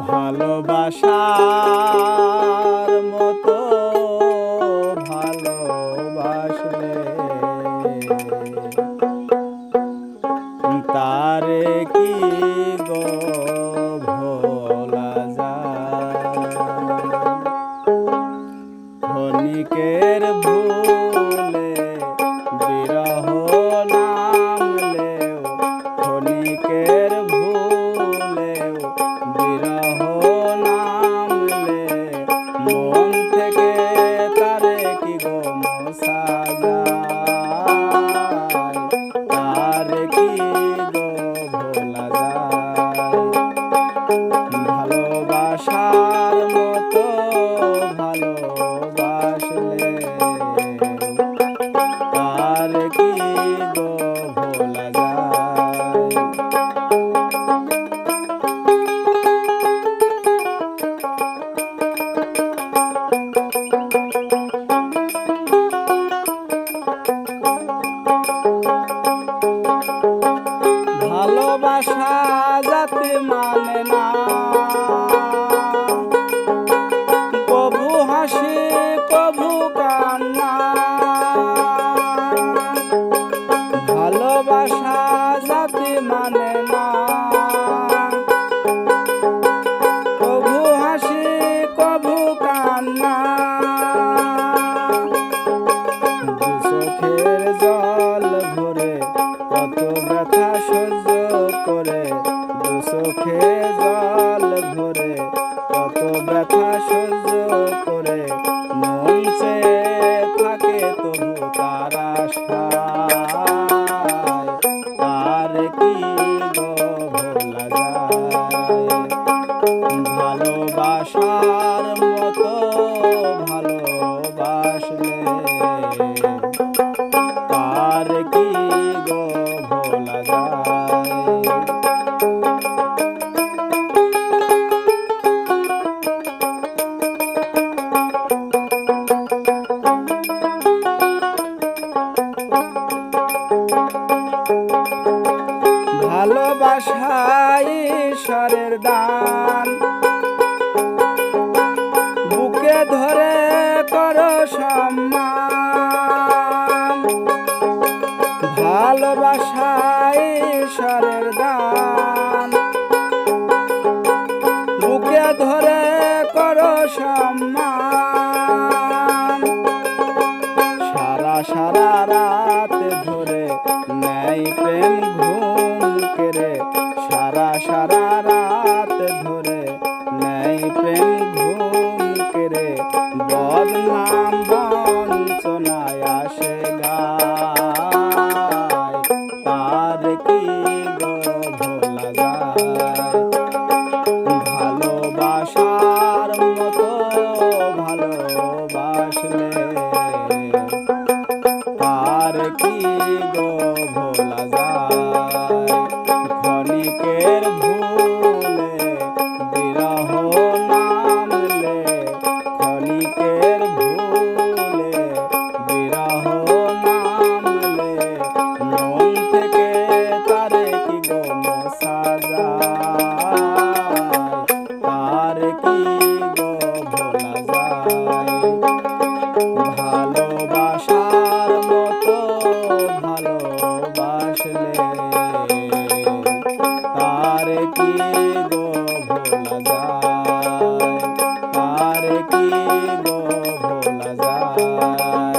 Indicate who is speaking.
Speaker 1: ভালোবাসার মতো ভালোবাসলে তারে কি গো ভোলা যায়। ক্ষণিকের ভুলে বিরহ নামলেও, ক্ষণিকের ভুলেও বিরহ নামলে মন থেকে তারে কি গো মোছা যায়, তারে কি গো ভোলা যায়। ভালোবাসার মতো ভালোবাসলে তারে কি গো ভোলা যায়। ভালোবাসা যাতে মানে না, কভু হাসি কভু কান্না। ভালোবাসা যাতে মানে না, কভু হাসি কভু কান্না। দু চোখের জল ভরে কত ব্যথা সহ্য করে, দু চোখে জল ভরে কত ব্যথা সহ্য করে মন চেয়ে থাকে তবু তার আশায়, তারে কি গো ভোলা যায়। ভালোবাসার মতো ভালোবাসলে তারে কি গো ভোলা যায়। ভালোবাসা ঈশ্বরের দান, বুকে ধরে করো সম্মান। ভালোবাসা ঈশ্বরের দান, বুকে ধরে করো সম্মান। সারা সারা রাত ধরে নেই প্রেম ঘুম কেড়ে, সারা সারা রাত ধরে নেই প্রেম ঘুম কেড়ে বদনাম বঞ্চনায় আসে গায়, তারে কি গো ভোলা যায়। ভালোবাসার মতো ভালোবাসলে তারে কি গো ভোলা যায়। ক্ষণিকের ভুলে বিরহ নামলে, ক্ষণিকের ভুলে বিরহ নামলে মন থেকে তারে কি গো মোছা যায়, তারে কি গো ভোলা যায়। ভালোবাসার মতো ভালোবাসলে তারে কি গো ভোলা যায়, তারে কি গো ভোলা যায়।